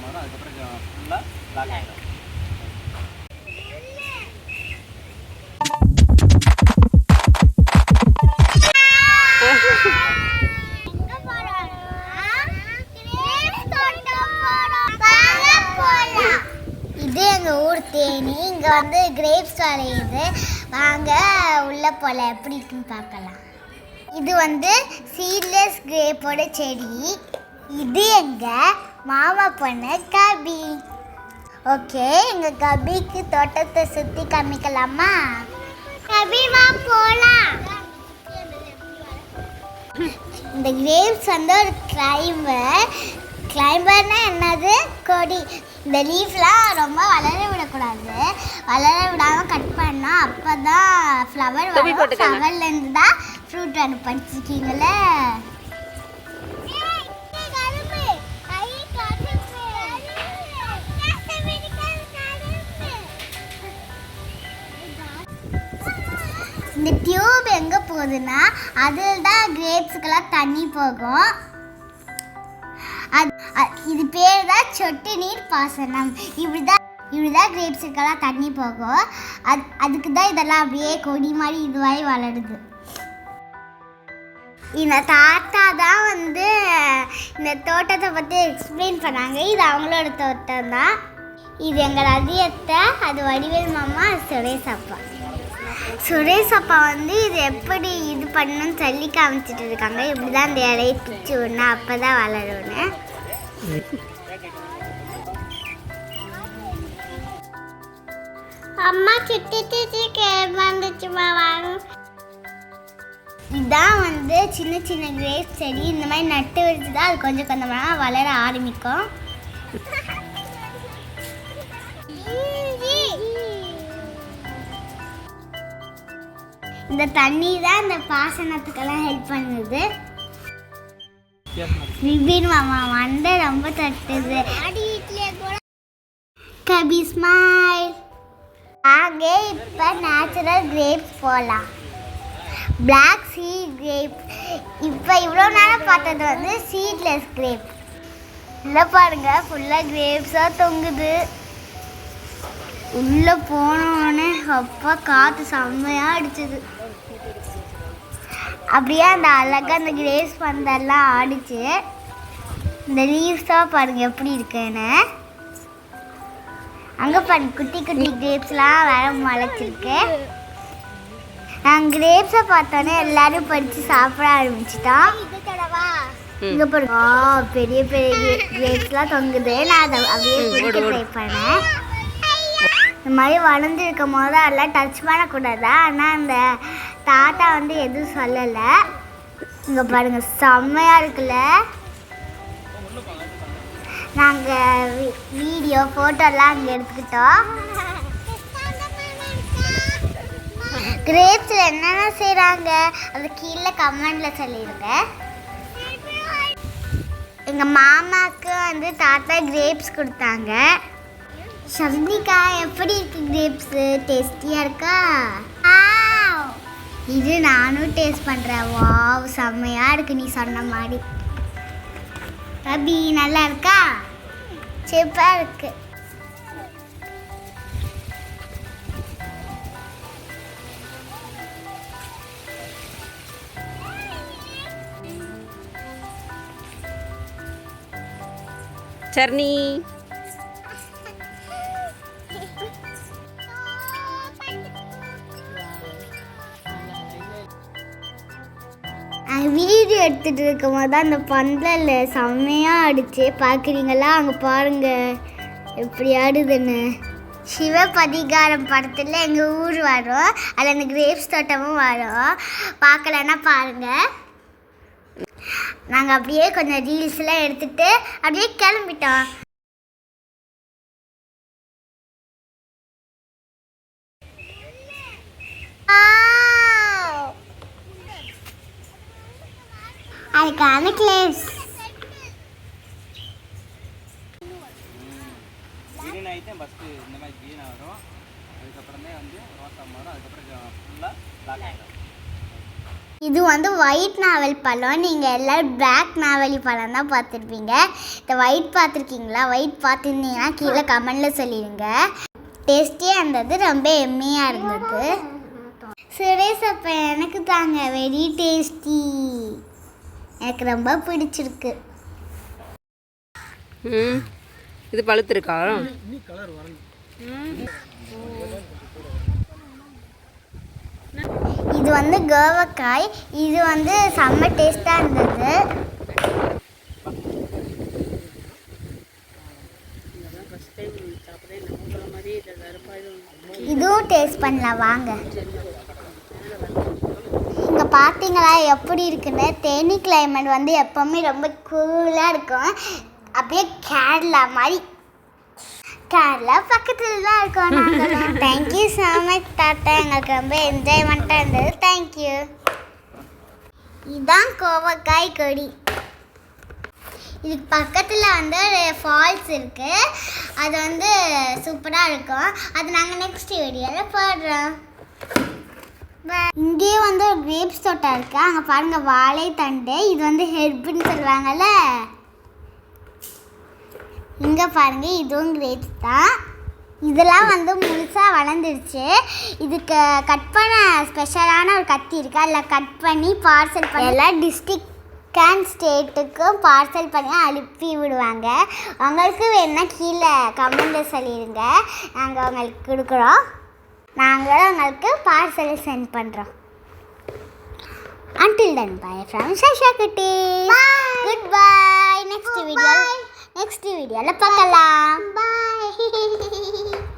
மாறும், அதுக்கப்புறம் ஃபுல்லாக பிளாக் ஆகிடும். இது எங்கள் ஊர் தேனி. இங்கே வந்து கிரேப்ஸ் விளையுது. வாங்க உள்ள போல எப்படி இருக்குன்னு பார்க்கலாம். இது வந்து சீட்லெஸ் கிரேப்போட செடி. இது எங்கள் மாமா பொண்ணு கபி. ஓகே, எங்கள் கபிக்கு தோட்டத்தை சுற்றி காமிக்கலாமா? கபி வா போகலாம். இந்த கிரேப்ஸ் வந்து ஒரு கிளைம்பர்னா என்னது? கொடி. இந்த லீஃப்லாம் ரொம்ப வளர விடக்கூடாது. வளர விடாமல் கட் பண்ணால் அப்போ தான் ஃப்ளவர் வரும். ஃப்ளவர்லேருந்து தான் ஃப்ரூட் வரும். படிச்சிருக்கீங்களே? இந்த டியூப் எங்கே போகுதுன்னா அதில் தான் கிரேப்ஸுக்கெல்லாம் தண்ணி போகும். இது பேர் தான் சொட்டு நீர் பாசனம். இப்படிதான் கிரேப்ஸுக்கெல்லாம் தண்ணி போகும். அதுக்கு தான் இதெல்லாம் அப்படியே கொடி மாதிரி இதுவாகி வளருது. இந்த தாத்தா தான் வந்து இந்த தோட்டத்தை பற்றி எக்ஸ்பிளைன் பண்ணாங்க. இது அவங்களோட தோட்டம் தான். இது எங்கள் அதியத்தை, அது வடிவேல் மாமா, சுரேஷ் அப்பா. சுரேஷ் அப்பா வந்து இது எப்படி இது பண்ணணும்னு சொல்லி காமிச்சிட்டு இருக்காங்க. இப்படி தான் இந்த இலையை பிச்சு விடணும், அப்போ தான் வளரும்னு. அம்மா கிட்ட வந்துச்சுமா வாங்க. இதான் வந்து சின்ன சின்ன கிரேப்ஸ் செடி. இந்த மாதிரி நட்டு வச்சு தான் அது கொஞ்சம் கொஞ்சமாக வளர ஆரம்பிக்கும். இந்த தண்ணி தான் இந்த பாசனத்துக்கெல்லாம் ஹெல்ப் பண்ணுது. விபின் மாமா வந்து ரொம்ப தட்டுது. கபி ஸ்மைல். நாங்க இப்போ நேச்சுரல் கிரேப்ஸ் போகலாம். Black seed grape. இப்போ இவ்வளோ நேரம் பார்த்தது வந்து சீட்லெஸ் கிரேப். இல்லை பாருங்க, ஃபுல்லாக கிரேப்ஸாக தொங்குது. உள்ளே போனோடனே அப்பா காற்று செம்மையாக அடிச்சுது. அப்படியே அந்த அழகாக அந்த கிரேப்ஸ் பந்தெல்லாம் ஆடிச்சு. இந்த லீவ்ஸாக பாருங்கள் எப்படி இருக்குன்னு. அங்கே பாருங்க, குட்டி குட்டி கிரேப்ஸ்லாம் வேற முளைச்சிருக்கு. நாங்கள் கிரேப்ஸை பார்த்தோன்னே எல்லாரும் பறித்து சாப்பிட ஆரம்பிச்சிட்டோம். இங்கே பாருங்க, பெரிய பெரிய கிரேப்ஸ்லாம் தொங்குது. நான் அதை அப்படியே பிடிக்க ட்ரை பண்ணேன். இந்த மாதிரி வளர்ந்துருக்கும் போது அதெல்லாம் டச் பண்ணக்கூடாதா? ஆனால் அந்த தாத்தா வந்து எதுவும் சொல்லலை. இங்கே பாருங்கள், செம்மையாக இருக்குல்ல. நாங்கள் வீடியோ ஃபோட்டோலாம் அங்கே எடுத்துக்கிட்டோம். கிரேப்ஸில் என்னென்ன செய்கிறாங்க அது கீழே கமெண்டில் சொல்லிடுங்க. எங்கள் மாமாவுக்கு வந்து தாத்தா கிரேப்ஸ் கொடுத்தாங்க. ஷப்னிகா, எப்படி இருக்கு கிரேப்ஸு? டேஸ்டியாக இருக்கா? இது நானும் டேஸ்ட் பண்ணுறேன். வாவ், செம்மையாக இருக்குது நீ சொன்ன மாதிரி. கபி நல்லா இருக்கா? சூப்பராக இருக்கு. சர்னி வீடியோ எடுத்துகிட்டு இருக்கும் போது தான் அந்த பந்தல் செம்மையாக ஆடிச்சு. பார்க்குறீங்களா? அங்கே பாருங்கள் எப்படி ஆடுதுன்னு. சிவபதிகாரம் படத்தில் எங்கள் ஊர் வரும். அதில் அந்த கிரேப்ஸ் தோட்டமும் வரும். பார்க்கலன்னா பாருங்கள். நாங்கள் அப்படியே கொஞ்சம் ரீல்ஸ்லாம் எடுத்துகிட்டு அப்படியே கிளம்பிட்டோம். அதுக்கான கிளேப்ஸ் கிரீன் ஆகிட்டு ஃபஸ்ட்டு இந்த மாதிரி க்ரீனாக வரும். அதுக்கப்புறமே வந்து ரோஸாக மாறும். அதுக்கப்புறம் ஃபுல்லாக பிளாக் ஆகிடும். இது வந்து ஒயிட் நாவல் பழம். நீங்கள் எல்லோரும் பிளாக் நாவலி பழம் தான் பார்த்துருப்பீங்க. இந்த ஒயிட் பார்த்துருக்கீங்களா? ஒயிட் பார்த்துருந்தீங்கன்னா கீழே கமெண்டில் சொல்லிடுங்க. டேஸ்டியாக இருந்தது, ரொம்ப எம்மியாக இருந்தது. சுரேஷ் அப்போ எனக்கு தாங்க வெரி டேஸ்டி, எனக்கு ரொம்ப பிடிச்சிருக்கு. இது பழுத்திருக்கா? இது வந்து கோவக்காய். இது வந்து செம்ம டேஸ்டாக இருந்தது. இதுவும் டேஸ்ட் பண்ணலாம் வாங்க. இங்கே பார்த்தீங்களா எப்படி இருக்குன்னு? தேனி கிளைமேட் வந்து எப்போவுமே ரொம்ப கூலாக இருக்கும். அப்படியே கேரளா மாதிரி, கேரளா பக்கத்தில் தான் இருக்கோம் நாங்கள். தேங்க்யூ ஸோ மச் தாத்தா, எங்களுக்கு ரொம்ப என்ஜாய்மெண்ட்டாக இருந்தது. தேங்க்யூ. இதுதான் கோவக்காய் கொடி. இதுக்கு பக்கத்தில் வந்து ஒரு ஃபால்ஸ் இருக்குது. அது வந்து சூப்பராக இருக்கும். அது நாங்கள் நெக்ஸ்ட் வீடியோவில் போடுறோம். இங்கேயே வந்து ஒரு கிரேப்ஸ் தோட்டம் இருக்குது. அங்கே பாருங்கள் வாழைத்தண்டு. இது வந்து ஹெர்ப்னு சொல்லுவாங்கள்ல. இங்கே பாருங்கள் இதுவும் கிரேப்ஸ் தான். இதெல்லாம் வந்து முழுசாக வளர்ந்துருச்சு. இதுக்கு கட் பண்ண ஸ்பெஷலான ஒரு கத்தி இருக்குது. அதில் கட் பண்ணி பார்சல் பண்ணி எல்லா டிஸ்ட்ரிக்ட் அண்ட் ஸ்டேட்டுக்கும் பார்சல் பண்ணி அனுப்பி விடுவாங்க. உங்களுக்கு வேணுன்னா கீழே கமெண்டில் சொல்லிடுங்க, நாங்கள் உங்களுக்கு கொடுக்குறோம். நாங்களும் உங்களுக்கு பார்சல் சென்ட் பண்ணுறோம். Until then, bye from Sasha Kutti. Goodbye. Next video. Next video. Bye.